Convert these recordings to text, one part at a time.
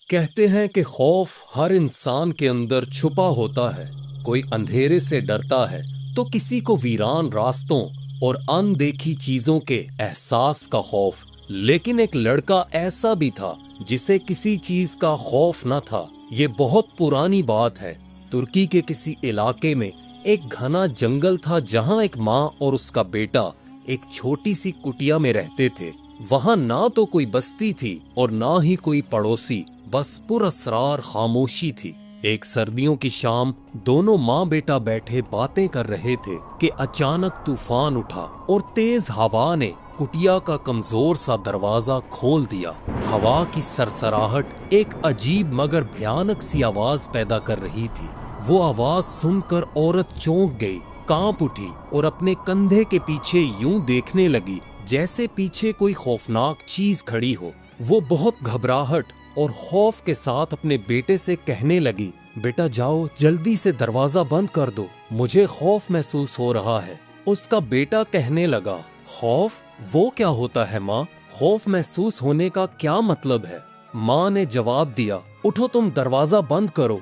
کہتے ہیں کہ خوف ہر انسان کے اندر چھپا ہوتا ہے۔ کوئی اندھیرے سے ڈرتا ہے تو کسی کو ویران راستوں اور اندیکھی چیزوں کے احساس کا خوف۔ لیکن ایک لڑکا ایسا بھی تھا جسے کسی چیز کا خوف نہ تھا۔ یہ بہت پرانی بات ہے۔ ترکی کے کسی علاقے میں ایک گھنا جنگل تھا جہاں ایک ماں اور اس کا بیٹا ایک چھوٹی سی کٹیا میں رہتے تھے۔ وہاں نہ تو کوئی بستی تھی اور نہ ہی کوئی پڑوسی، بس پراسرار خاموشی تھی۔ ایک سردیوں کی شام دونوں ماں بیٹا بیٹھے باتیں کر رہے تھے کہ اچانک طوفان اٹھا اور تیز ہوا نے کٹیا کا کمزور سا دروازہ کھول دیا۔ ہوا کی سرسراہٹ ایک عجیب مگر بھیانک سی آواز پیدا کر رہی تھی۔ وہ آواز سن کر عورت چونک گئی، کانپ اٹھی اور اپنے کندھے کے پیچھے یوں دیکھنے لگی جیسے پیچھے کوئی خوفناک چیز کھڑی ہو۔ وہ بہت گھبراہٹ اور خوف کے ساتھ اپنے بیٹے سے کہنے لگی، بیٹا جاؤ جلدی سے دروازہ بند کر دو، مجھے خوف محسوس ہو رہا ہے۔ اس کا بیٹا کہنے لگا، خوف؟ وہ کیا ہوتا ہے ماں؟ خوف محسوس ہونے کا کیا مطلب ہے؟ ماں نے جواب دیا، اٹھو تم دروازہ بند کرو،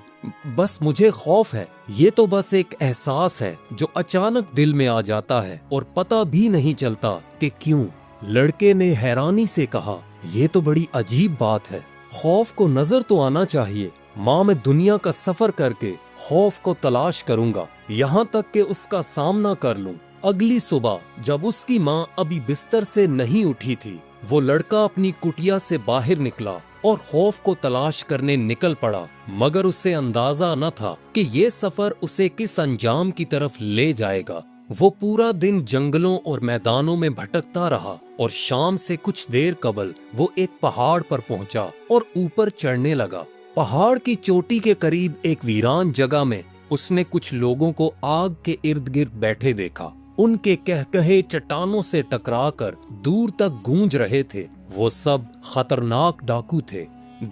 بس مجھے خوف ہے۔ یہ تو بس ایک احساس ہے جو اچانک دل میں آ جاتا ہے اور پتہ بھی نہیں چلتا کہ کیوں۔ لڑکے نے حیرانی سے کہا، یہ تو بڑی عجیب بات ہے، خوف کو نظر تو آنا چاہیے۔ ماں میں دنیا کا سفر کر کے خوف کو تلاش کروں گا یہاں تک کہ اس کا سامنا کر لوں۔ اگلی صبح جب اس کی ماں ابھی بستر سے نہیں اٹھی تھی، وہ لڑکا اپنی کٹیا سے باہر نکلا اور خوف کو تلاش کرنے نکل پڑا، مگر اسے اندازہ نہ تھا کہ یہ سفر اسے کس انجام کی طرف لے جائے گا۔ وہ پورا دن جنگلوں اور میدانوں میں بھٹکتا رہا اور شام سے کچھ دیر قبل وہ ایک پہاڑ پر پہنچا اور اوپر چڑھنے لگا۔ پہاڑ کی چوٹی کے قریب ایک ویران جگہ میں اس نے کچھ لوگوں کو آگ کے ارد گرد بیٹھے دیکھا۔ ان کے کہے چٹانوں سے ٹکرا کر دور تک گونج رہے تھے۔ وہ سب خطرناک ڈاکو تھے۔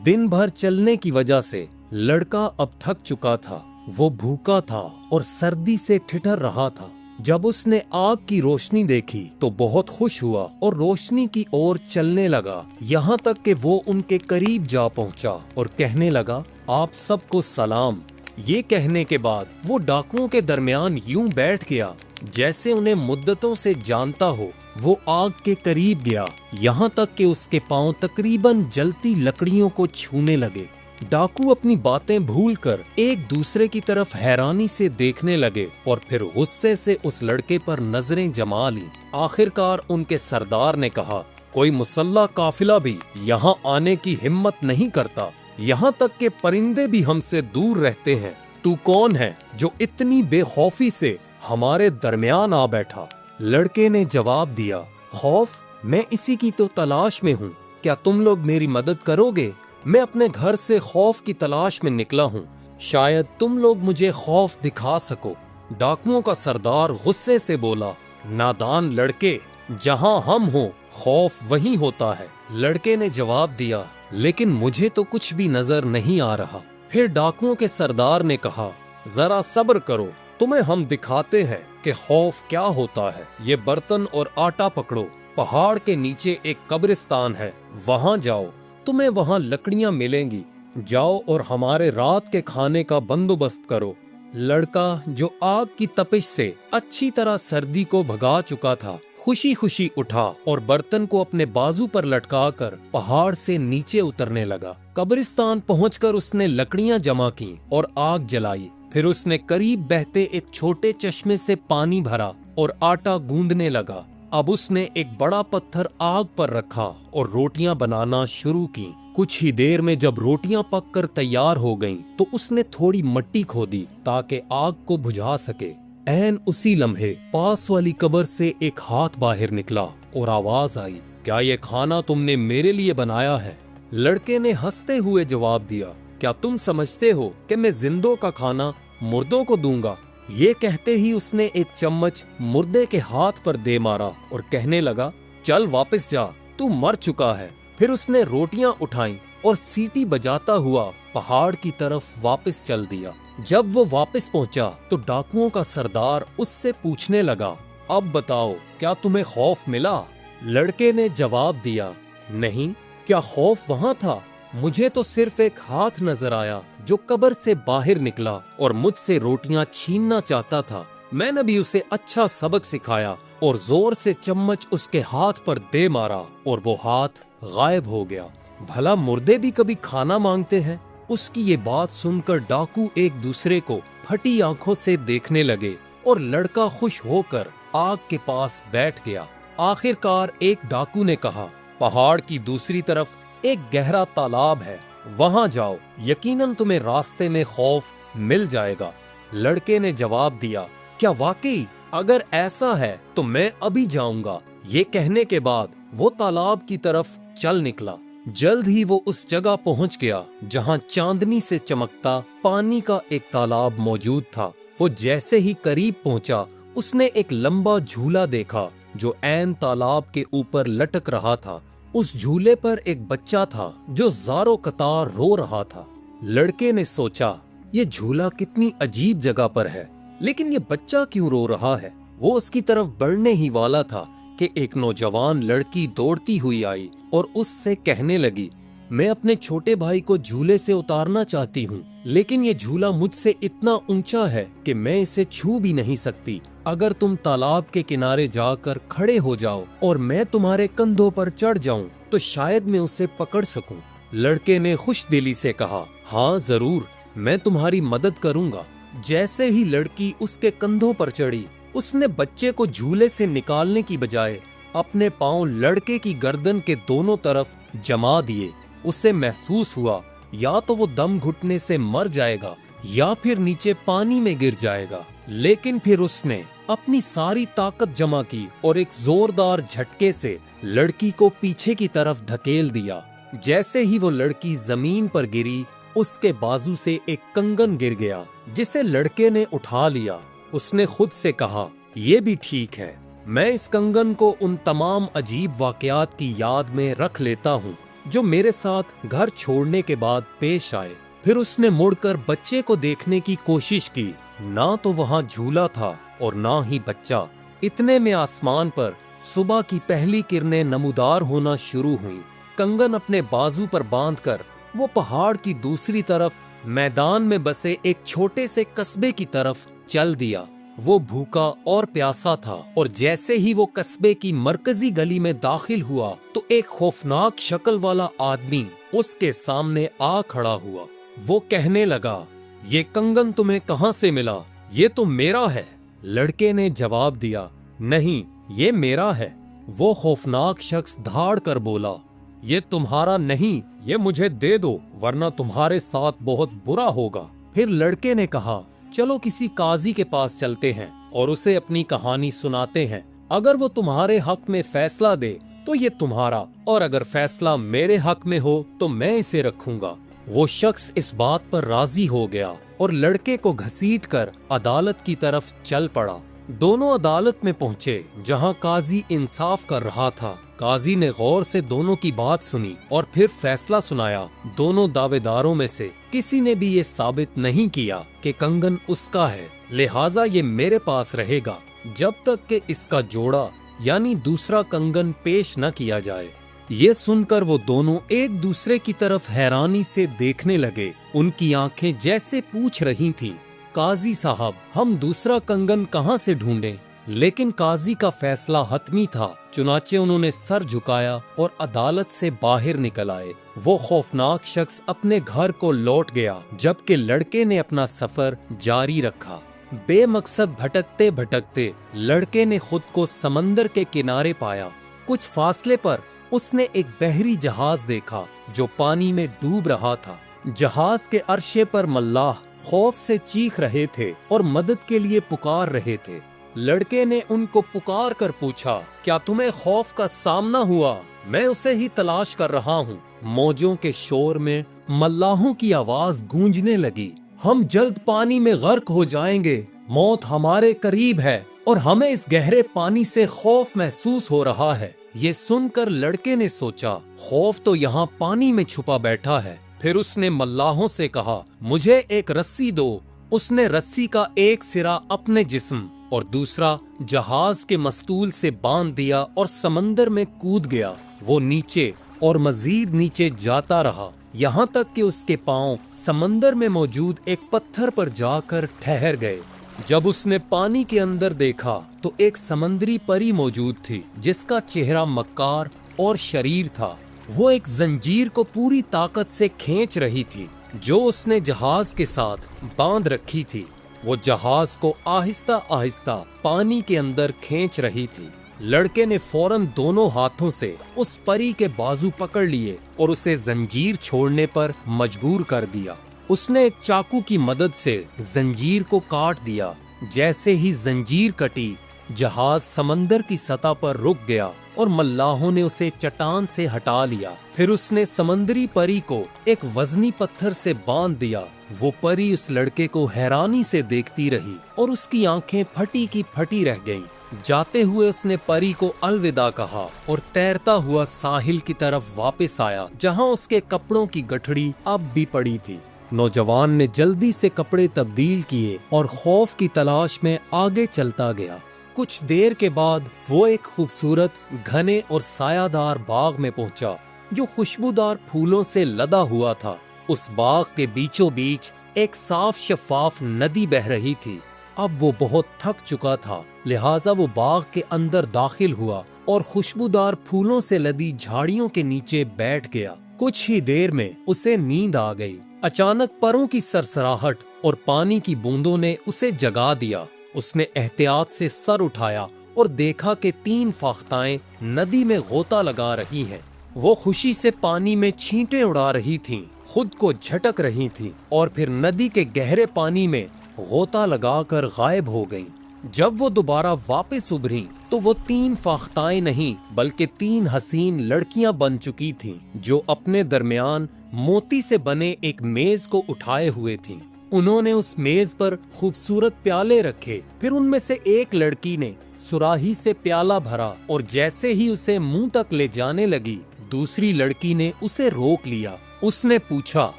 دن بھر چلنے کی وجہ سے لڑکا اب تھک چکا تھا۔ وہ بھوکا تھا اور سردی سے ٹھٹر رہا تھا۔ جب اس نے آگ کی روشنی دیکھی تو بہت خوش ہوا اور روشنی کی اور چلنے لگا، یہاں تک کہ وہ ان کے قریب جا پہنچا اور کہنے لگا، آپ سب کو سلام۔ یہ کہنے کے بعد وہ ڈاکوؤں کے درمیان یوں بیٹھ گیا جیسے انہیں مدتوں سے جانتا ہو۔ وہ آگ کے قریب گیا یہاں تک کہ اس کے پاؤں تقریباً جلتی لکڑیوں کو چھونے لگے۔ ڈاکو اپنی باتیں بھول کر ایک دوسرے کی طرف حیرانی سے دیکھنے لگے اور پھر غصے سے اس لڑکے پر نظریں جما لیں۔ آخرکار ان کے سردار نے کہا، کوئی مسلح قافلہ بھی یہاں آنے کی ہمت نہیں کرتا، یہاں تک کہ پرندے بھی ہم سے دور رہتے ہیں۔ تو کون ہے جو اتنی بے خوفی سے ہمارے درمیان آ بیٹھا؟ لڑکے نے جواب دیا، خوف؟ میں اسی کی تو تلاش میں ہوں، کیا تم لوگ میری مدد کرو گے؟ میں اپنے گھر سے خوف کی تلاش میں نکلا ہوں، شاید تم لوگ مجھے خوف دکھا سکو۔ ڈاکوؤں کا سردار غصے سے بولا، نادان لڑکے، جہاں ہم ہوں خوف وہیں ہوتا ہے۔ لڑکے نے جواب دیا، لیکن مجھے تو کچھ بھی نظر نہیں آ رہا۔ پھر ڈاکوؤں کے سردار نے کہا، ذرا صبر کرو، تمہیں ہم دکھاتے ہیں کہ خوف کیا ہوتا ہے۔ یہ برتن اور آٹا پکڑو، پہاڑ کے نیچے ایک قبرستان ہے، وہاں جاؤ، تمہیں وہاں لکڑیاں ملیں گی، جاؤ اور ہمارے رات کے کھانے کا بندوبست کرو۔ لڑکا جو آگ کی تپش سے اچھی طرح سردی کو بھگا چکا تھا، خوشی خوشی اٹھا اور برتن کو اپنے بازو پر لٹکا کر پہاڑ سے نیچے اترنے لگا۔ قبرستان پہنچ کر اس نے لکڑیاں جمع کی اور آگ جلائی۔ پھر اس نے قریب بہتے ایک چھوٹے چشمے سے پانی بھرا اور آٹا گوندنے لگا۔ اب اس نے ایک بڑا پتھر آگ پر رکھا اور روٹیاں بنانا شروع کی۔ کچھ ہی دیر میں جب روٹیاں پک کر تیار ہو گئیں تو اس نے تھوڑی مٹی کھودی تاکہ آگ کو بجھا سکے۔ عین اسی لمحے پاس والی قبر سے ایک ہاتھ باہر نکلا اور آواز آئی، کیا یہ کھانا تم نے میرے لیے بنایا ہے؟ لڑکے نے ہنستے ہوئے جواب دیا، کیا تم سمجھتے ہو کہ میں زندوں کا کھانا مردوں کو دوں گا؟ یہ کہتے ہی اس نے ایک چمچ مردے کے ہاتھ پر دے مارا اور کہنے لگا، چل واپس جا، تو مر چکا ہے۔ پھر اس نے روٹیاں اٹھائیں اور سیٹی بجاتا ہوا پہاڑ کی طرف واپس چل دیا۔ جب وہ واپس پہنچا تو ڈاکوؤں کا سردار اس سے پوچھنے لگا، اب بتاؤ کیا تمہیں خوف ملا؟ لڑکے نے جواب دیا، نہیں۔ کیا خوف وہاں تھا؟ مجھے تو صرف ایک ہاتھ نظر آیا جو قبر سے باہر نکلا اور مجھ سے روٹیاں چھیننا چاہتا تھا۔ میں نے بھی اسے اچھا سبق سکھایا اور زور سے چمچ اس کے ہاتھ پر دے مارا اور وہ ہاتھ غائب ہو گیا۔ بھلا مردے بھی کبھی کھانا مانگتے ہیں؟ اس کی یہ بات سن کر ڈاکو ایک دوسرے کو پھٹی آنکھوں سے دیکھنے لگے اور لڑکا خوش ہو کر آگ کے پاس بیٹھ گیا۔ آخر کار ایک ڈاکو نے کہا، پہاڑ کی دوسری طرف ایک گہرا تالاب ہے، وہاں جاؤ، یقیناً تمہیں راستے میں خوف مل جائے گا۔ لڑکے نے جواب دیا، کیا واقعی؟ اگر ایسا ہے تو میں ابھی جاؤں گا۔ یہ کہنے کے بعد وہ تالاب کی طرف چل نکلا۔ جلد ہی وہ اس جگہ پہنچ گیا جہاں چاندنی سے چمکتا پانی کا ایک تالاب موجود تھا۔ وہ جیسے ہی قریب پہنچا اس نے ایک لمبا جھولا دیکھا جو عین تالاب کے اوپر لٹک رہا تھا۔ اس جھولے پر ایک بچہ تھا جو زاروں قطار رو رہا تھا۔ لڑکے نے سوچا، یہ جھولا کتنی عجیب جگہ پر ہے، لیکن یہ بچہ کیوں رو رہا ہے؟ وہ اس کی طرف بڑھنے ہی والا تھا کہ ایک نوجوان لڑکی دوڑتی ہوئی آئی اور اس سے کہنے لگی، میں اپنے چھوٹے بھائی کو جھولے سے اتارنا چاہتی ہوں، لیکن یہ جھولا مجھ سے اتنا اونچا ہے کہ میں اسے چھو بھی نہیں سکتی۔ اگر تم تالاب کے کنارے جا کر کھڑے ہو جاؤ اور میں تمہارے کندھوں پر چڑھ جاؤں تو شاید میں اسے پکڑ سکوں۔ لڑکے نے خوش دلی سے کہا، ہاں ضرور، میں تمہاری مدد کروں گا۔ جیسے ہی لڑکی اس کے کندھوں پر چڑھی، اس نے بچے کو جھولے سے نکالنے کی بجائے اپنے پاؤں لڑکے کی گردن کے دونوں طرف جما دیے۔ اسے محسوس ہوا یا تو وہ دم گھٹنے سے مر جائے گا یا پھر نیچے پانی میں گر جائے گا، لیکن پھر اس نے اپنی ساری طاقت جمع کی اور ایک زوردار جھٹکے سے لڑکی کو پیچھے کی طرف دھکیل دیا۔ جیسے ہی وہ لڑکی زمین پر گری، اس کے بازو سے ایک کنگن گر گیا جسے لڑکے نے اٹھا لیا۔ اس نے خود سے کہا، یہ بھی ٹھیک ہے، میں اس کنگن کو ان تمام عجیب واقعات کی یاد میں رکھ لیتا ہوں جو میرے ساتھ گھر چھوڑنے کے بعد پیش آئے۔ پھر اس نے مڑ کر بچے کو دیکھنے کی کوشش کی، نہ تو وہاں جھولا تھا اور نہ ہی بچہ۔ اتنے میں آسمان پر صبح کی پہلی کرنیں نمودار ہونا شروع ہوئیں۔ کنگن اپنے بازو پر باندھ کر وہ پہاڑ کی دوسری طرف میدان میں بسے ایک چھوٹے سے قصبے کی طرف چل دیا۔ وہ بھوکا اور پیاسا تھا اور جیسے ہی وہ قصبے کی مرکزی گلی میں داخل ہوا تو ایک خوفناک شکل والا آدمی اس کے سامنے آ کھڑا ہوا۔ وہ کہنے لگا، یہ کنگن تمہیں کہاں سے ملا؟ یہ تو میرا ہے۔ لڑکے نے جواب دیا، نہیں، یہ میرا ہے۔ وہ خوفناک شخص دھاڑ کر بولا، یہ تمہارا نہیں، یہ مجھے دے دو ورنہ تمہارے ساتھ بہت برا ہوگا۔ پھر لڑکے نے کہا، چلو کسی قاضی کے پاس چلتے ہیں اور اسے اپنی کہانی سناتے ہیں۔ اگر وہ تمہارے حق میں فیصلہ دے تو یہ تمہارا، اور اگر فیصلہ میرے حق میں ہو تو میں اسے رکھوں گا۔ وہ شخص اس بات پر راضی ہو گیا اور لڑکے کو گھسیٹ کر عدالت کی طرف چل پڑا۔ دونوں عدالت میں پہنچے جہاں قاضی انصاف کر رہا تھا۔ قاضی نے غور سے دونوں کی بات سنی اور پھر فیصلہ سنایا۔ دونوں دعوے داروں میں سے کسی نے بھی یہ ثابت نہیں کیا کہ کنگن اس کا ہے، لہٰذا یہ میرے پاس رہے گا جب تک کہ اس کا جوڑا یعنی دوسرا کنگن پیش نہ کیا جائے۔ یہ سن کر وہ دونوں ایک دوسرے کی طرف حیرانی سے دیکھنے لگے۔ ان کی آنکھیں جیسے پوچھ رہی تھیں، قاضی صاحب، ہم دوسرا کنگن کہاں سے ڈھونڈیں؟ لیکن قاضی کا فیصلہ حتمی تھا، چنانچہ انہوں نے سر جھکایا اور عدالت سے باہر نکل آئے۔ وہ خوفناک شخص اپنے گھر کو لوٹ گیا جبکہ لڑکے نے اپنا سفر جاری رکھا۔ بے مقصد بھٹکتے بھٹکتے لڑکے نے خود کو سمندر کے کنارے پایا۔ کچھ فاصلے پر اس نے ایک بحری جہاز دیکھا جو پانی میں ڈوب رہا تھا۔ جہاز کے عرشے پر ملاح خوف سے چیخ رہے تھے اور مدد کے لیے پکار رہے تھے۔ لڑکے نے ان کو پکار کر پوچھا، کیا تمہیں خوف کا سامنا ہوا؟ میں اسے ہی تلاش کر رہا ہوں۔ موجوں کے شور میں ملاحوں کی آواز گونجنے لگی، ہم جلد پانی میں غرق ہو جائیں گے، موت ہمارے قریب ہے اور ہمیں اس گہرے پانی سے خوف محسوس ہو رہا ہے۔ یہ سن کر لڑکے نے سوچا، خوف تو یہاں پانی میں چھپا بیٹھا ہے۔ پھر اس نے ملاحوں سے کہا، مجھے ایک رسی دو۔ اس نے رسی کا ایک سرا اپنے جسم اور دوسرا جہاز کے مستول سے باندھ دیا اور سمندر میں کود گیا۔ وہ نیچے اور مزید نیچے جاتا رہا یہاں تک کہ اس کے پاؤں سمندر میں موجود ایک پتھر پر جا کر ٹھہر گئے۔ جب اس نے پانی کے اندر دیکھا تو ایک سمندری پری موجود تھی جس کا چہرہ مکار اور شریر تھا۔ وہ ایک زنجیر کو پوری طاقت سے کھینچ رہی تھی جو اس نے جہاز کے ساتھ باندھ رکھی تھی۔ وہ جہاز کو آہستہ آہستہ پانی کے اندر کھینچ رہی تھی۔ لڑکے نے فوراً دونوں ہاتھوں سے اس پری کے بازو پکڑ لیے اور اسے زنجیر چھوڑنے پر مجبور کر دیا۔ اس نے ایک چاقو کی مدد سے زنجیر کو کاٹ دیا۔ جیسے ہی زنجیر کٹی، جہاز سمندر کی سطح پر رک گیا اور ملاحوں نے اسے چٹان سے ہٹا لیا۔ پھر اس نے سمندری پری کو ایک وزنی پتھر سے باندھ دیا۔ وہ پری اس لڑکے کو حیرانی سے دیکھتی رہی اور اس کی آنکھیں پھٹی کی پھٹی رہ گئیں۔ جاتے ہوئے اس نے پری کو الوداع کہا اور تیرتا ہوا ساحل کی طرف واپس آیا جہاں اس کے کپڑوں کی گٹھڑی اب بھی پڑی تھی۔ نوجوان نے جلدی سے کپڑے تبدیل کیے اور خوف کی تلاش میں آگے چلتا گیا۔ کچھ دیر کے بعد وہ ایک خوبصورت گھنے اور سایہ دار باغ میں پہنچا جو خوشبودار پھولوں سے لدا ہوا تھا۔ اس باغ کے بیچوں بیچ ایک صاف شفاف ندی بہہ رہی تھی۔ اب وہ بہت تھک چکا تھا، لہٰذا وہ باغ کے اندر داخل ہوا اور خوشبودار پھولوں سے لدی جھاڑیوں کے نیچے بیٹھ گیا۔ کچھ ہی دیر میں اسے نیند آ گئی۔ اچانک پروں کی سرسراہٹ اور پانی کی بوندوں نے اسے جگا دیا۔ اس نے احتیاط سے سر اٹھایا اور دیکھا کہ 3 فاختائیں ندی میں غوطہ لگا رہی ہیں۔ وہ خوشی سے پانی میں چھینٹیں اڑا رہی تھیں، خود کو جھٹک رہی تھیں اور پھر ندی کے گہرے پانی میں غوطہ لگا کر غائب ہو گئیں۔ جب وہ دوبارہ واپس ابھریں تو وہ 3 فاختائیں نہیں بلکہ 3 حسین لڑکیاں بن چکی تھیں جو اپنے درمیان موتی سے بنے ایک میز کو اٹھائے ہوئے تھیں۔ انہوں نے اس میز پر خوبصورت پیالے رکھے۔ پھر ان میں سے ایک لڑکی نے سراہی سے پیالہ بھرا اور جیسے ہی اسے منہ تک لے جانے لگی، دوسری لڑکی نے اسے روک لیا۔ اس نے پوچھا،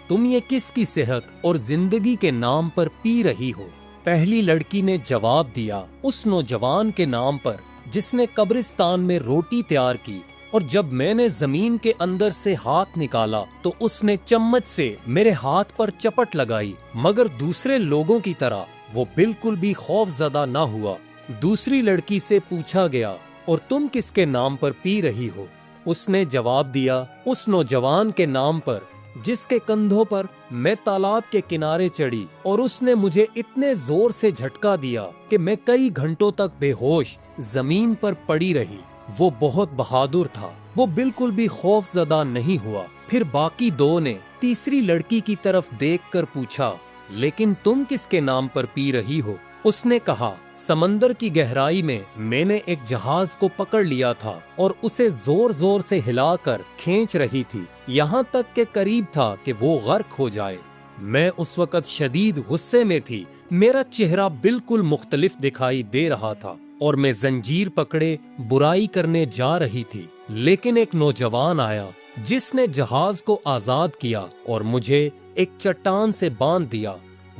تم یہ کس کی صحت اور زندگی کے نام پر پی رہی ہو؟ پہلی لڑکی نے جواب دیا، اس نوجوان کے نام پر جس نے قبرستان میں روٹی تیار کی، اور جب میں نے زمین کے اندر سے ہاتھ نکالا تو اس نے چمچ سے میرے ہاتھ پر چپٹ لگائی، مگر دوسرے لوگوں کی طرح وہ بالکل بھی خوف زدہ نہ ہوا۔ دوسری لڑکی سے پوچھا گیا، اور تم کس کے نام پر پی رہی ہو؟ اس نے جواب دیا، اس نوجوان کے نام پر جس کے کندھوں پر میں تالاب کے کنارے چڑھی اور اس نے مجھے اتنے زور سے جھٹکا دیا کہ میں کئی گھنٹوں تک بے ہوش زمین پر پڑی رہی۔ وہ بہت بہادر تھا، وہ بالکل بھی خوف زدہ نہیں ہوا۔ پھر باقی 2 نے تیسری لڑکی کی طرف دیکھ کر پوچھا، لیکن تم کس کے نام پر پی رہی ہو؟ اس نے کہا، سمندر کی گہرائی میں نے ایک جہاز کو پکڑ لیا تھا اور اسے زور زور سے ہلا کر کھینچ رہی تھی، یہاں تک کہ قریب تھا کہ وہ غرق ہو جائے۔ میں اس وقت شدید غصے میں تھی، میرا چہرہ بالکل مختلف دکھائی دے رہا تھا اور میں زنجیر پکڑے برائی کرنے جا رہی تھی، لیکن ایک نوجوان آیا جس نے جہاز کو آزاد کیا اور مجھے ایک چٹان سے باندھ دیا۔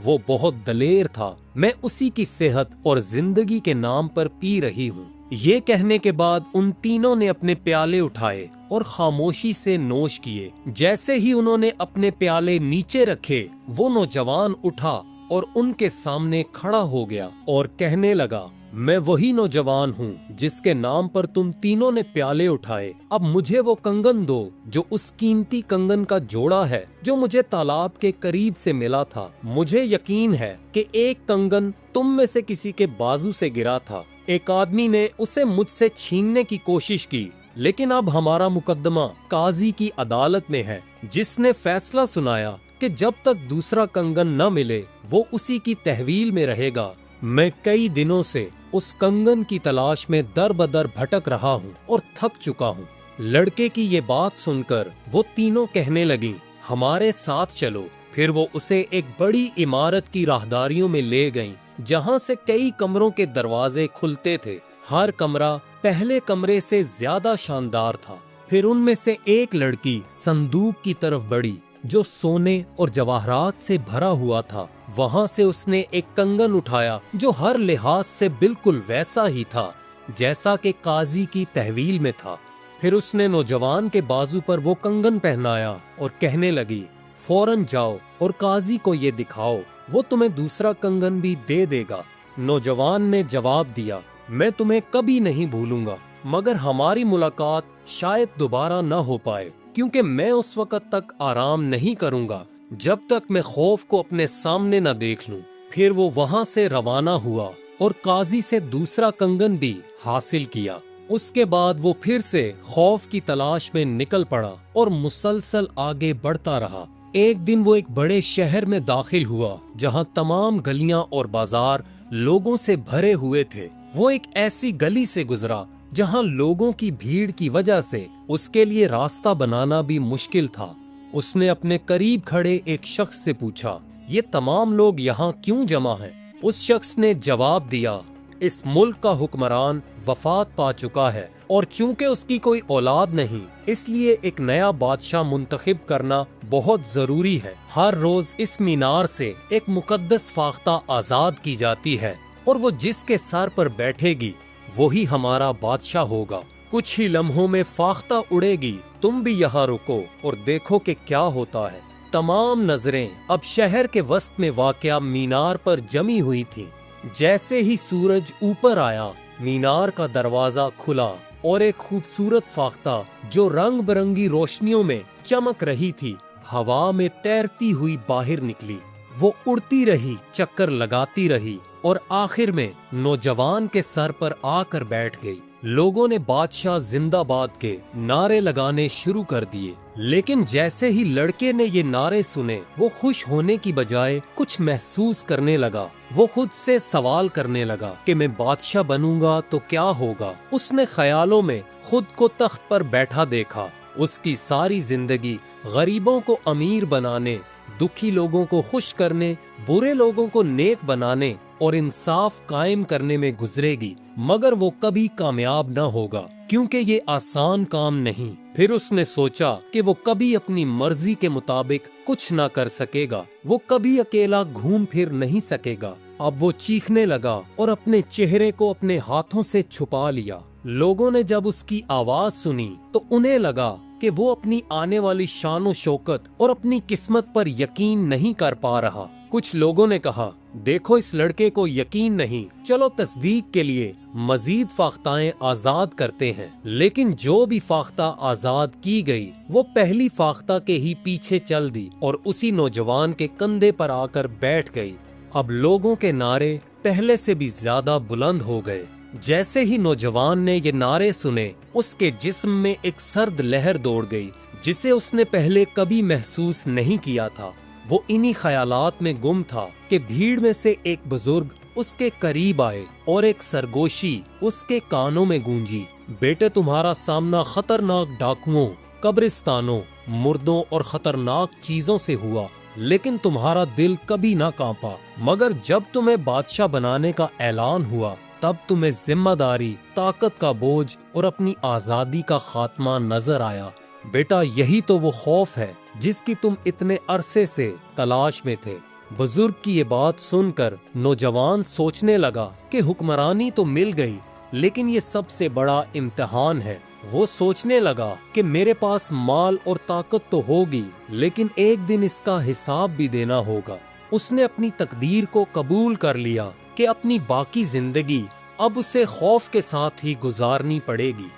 وہ بہت دلیر تھا، میں اسی کی صحت اور زندگی کے نام پر پی رہی ہوں۔ یہ کہنے کے بعد ان تینوں نے اپنے پیالے اٹھائے اور خاموشی سے نوش کیے۔ جیسے ہی انہوں نے اپنے پیالے نیچے رکھے، وہ نوجوان اٹھا اور ان کے سامنے کھڑا ہو گیا اور کہنے لگا، میں وہی نوجوان ہوں جس کے نام پر تم تینوں نے پیالے اٹھائے۔ اب مجھے وہ کنگن دو جو اس قیمتی کنگن کا جوڑا ہے جو مجھے تالاب کے قریب سے ملا تھا۔ مجھے یقین ہے کہ ایک کنگن تم میں سے کسی کے بازو سے گرا تھا۔ ایک آدمی نے اسے مجھ سے چھیننے کی کوشش کی، لیکن اب ہمارا مقدمہ قاضی کی عدالت میں ہے، جس نے فیصلہ سنایا کہ جب تک دوسرا کنگن نہ ملے وہ اسی کی تحویل میں رہے گا۔ میں کئی دنوں سے اس کنگن کی تلاش میں در بدر بھٹک رہا ہوں اور تھک چکا ہوں۔ لڑکے کی یہ بات سن کر وہ تینوں کہنے لگیں، ہمارے ساتھ چلو۔ پھر وہ اسے ایک بڑی عمارت کی راہداریوں میں لے گئیں جہاں سے کئی کمروں کے دروازے کھلتے تھے۔ ہر کمرہ پہلے کمرے سے زیادہ شاندار تھا۔ پھر ان میں سے ایک لڑکی صندوق کی طرف بڑھی جو سونے اور جواہرات سے بھرا ہوا تھا۔ وہاں سے اس نے ایک کنگن اٹھایا جو ہر لحاظ سے بالکل ویسا ہی تھا جیسا کہ قاضی کی تحویل میں تھا۔ پھر اس نے نوجوان کے بازو پر وہ کنگن پہنایا اور کہنے لگی فوراً جاؤ اور قاضی کو یہ دکھاؤ، وہ تمہیں دوسرا کنگن بھی دے دے گا۔ نوجوان نے جواب دیا میں تمہیں کبھی نہیں بھولوں گا، مگر ہماری ملاقات شاید دوبارہ نہ ہو پائے، کیونکہ میں اس وقت تک آرام نہیں کروں گا جب تک میں خوف کو اپنے سامنے نہ دیکھ لوں۔ پھر وہ وہاں سے روانہ ہوا اور قاضی سے دوسرا کنگن بھی حاصل کیا۔ اس کے بعد وہ پھر سے خوف کی تلاش میں نکل پڑا اور مسلسل آگے بڑھتا رہا۔ ایک دن وہ ایک بڑے شہر میں داخل ہوا جہاں تمام گلیاں اور بازار لوگوں سے بھرے ہوئے تھے۔ وہ ایک ایسی گلی سے گزرا جہاں لوگوں کی بھیڑ کی وجہ سے اس کے لیے راستہ بنانا بھی مشکل تھا۔ اس نے اپنے قریب کھڑے ایک شخص سے پوچھا یہ تمام لوگ یہاں کیوں جمع ہیں؟ اس شخص نے جواب دیا اس ملک کا حکمران وفات پا چکا ہے اور چونکہ اس کی کوئی اولاد نہیں، اس لیے ایک نیا بادشاہ منتخب کرنا بہت ضروری ہے۔ ہر روز اس مینار سے ایک مقدس فاختہ آزاد کی جاتی ہے اور وہ جس کے سر پر بیٹھے گی وہی ہمارا بادشاہ ہوگا۔ کچھ ہی لمحوں میں فاختہ اڑے گی، تم بھی یہاں رکو اور دیکھو کہ کیا ہوتا ہے۔ تمام نظریں اب شہر کے وسط میں واقع مینار پر جمی ہوئی تھیں۔ جیسے ہی سورج اوپر آیا، مینار کا دروازہ کھلا اور ایک خوبصورت فاختہ جو رنگ برنگی روشنیوں میں چمک رہی تھی ہوا میں تیرتی ہوئی باہر نکلی۔ وہ اڑتی رہی، چکر لگاتی رہی اور آخر میں نوجوان کے سر پر آ کر بیٹھ گئی۔ لوگوں نے بادشاہ زندہ باد کے نعرے لگانے شروع کر دیے، لیکن جیسے ہی لڑکے نے یہ نعرے سنے وہ خوش ہونے کی بجائے کچھ محسوس کرنے لگا۔ وہ خود سے سوال کرنے لگا کہ میں بادشاہ بنوں گا تو کیا ہوگا۔ اس نے خیالوں میں خود کو تخت پر بیٹھا دیکھا۔ اس کی ساری زندگی غریبوں کو امیر بنانے، دکھی لوگوں کو خوش کرنے، برے لوگوں کو نیک بنانے اور انصاف قائم کرنے میں گزرے گی، مگر وہ کبھی کامیاب نہ ہوگا کیونکہ یہ آسان کام نہیں۔ پھر اس نے سوچا کہ وہ کبھی اپنی مرضی کے مطابق کچھ نہ کر سکے گا، وہ کبھی اکیلا گھوم پھر نہیں سکے گا۔ اب وہ چیخنے لگا اور اپنے چہرے کو اپنے ہاتھوں سے چھپا لیا۔ لوگوں نے جب اس کی آواز سنی تو انہیں لگا کہ وہ اپنی آنے والی شان و شوکت اور اپنی قسمت پر یقین نہیں کر پا رہا۔ کچھ لوگوں نے کہا دیکھو اس لڑکے کو یقین نہیں، چلو تصدیق کے لیے مزید فاختائیں آزاد کرتے ہیں۔ لیکن جو بھی فاختہ آزاد کی گئی وہ پہلی فاختہ کے ہی پیچھے چل دی اور اسی نوجوان کے کندھے پر آ کر بیٹھ گئی۔ اب لوگوں کے نعرے پہلے سے بھی زیادہ بلند ہو گئے۔ جیسے ہی نوجوان نے یہ نعرے سنے اس کے جسم میں ایک سرد لہر دوڑ گئی جسے اس نے پہلے کبھی محسوس نہیں کیا تھا۔ وہ انہی خیالات میں گم تھا کہ بھیڑ میں سے ایک بزرگ اس کے قریب آئے اور ایک سرگوشی اس کے کانوں میں گونجی، بیٹے تمہارا سامنا خطرناک ڈاکوؤں، قبرستانوں، مردوں اور خطرناک چیزوں سے ہوا، لیکن تمہارا دل کبھی نہ کانپا، مگر جب تمہیں بادشاہ بنانے کا اعلان ہوا تب تمہیں ذمہ داری، طاقت کا بوجھ اور اپنی آزادی کا خاتمہ نظر آیا۔ بیٹا یہی تو وہ خوف ہے جس کی تم اتنے عرصے سے تلاش میں تھے۔ بزرگ کی یہ بات سن کر نوجوان سوچنے لگا کہ حکمرانی تو مل گئی لیکن یہ سب سے بڑا امتحان ہے۔ وہ سوچنے لگا کہ میرے پاس مال اور طاقت تو ہوگی لیکن ایک دن اس کا حساب بھی دینا ہوگا۔ اس نے اپنی تقدیر کو قبول کر لیا کہ اپنی باقی زندگی اب اسے خوف کے ساتھ ہی گزارنی پڑے گی۔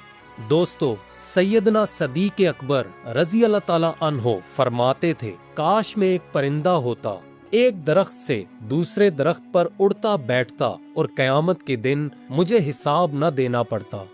دوستو، سیدنا صدیق اکبر رضی اللہ تعالیٰ عنہ فرماتے تھے کاش میں ایک پرندہ ہوتا، ایک درخت سے دوسرے درخت پر اڑتا بیٹھتا اور قیامت کے دن مجھے حساب نہ دینا پڑتا۔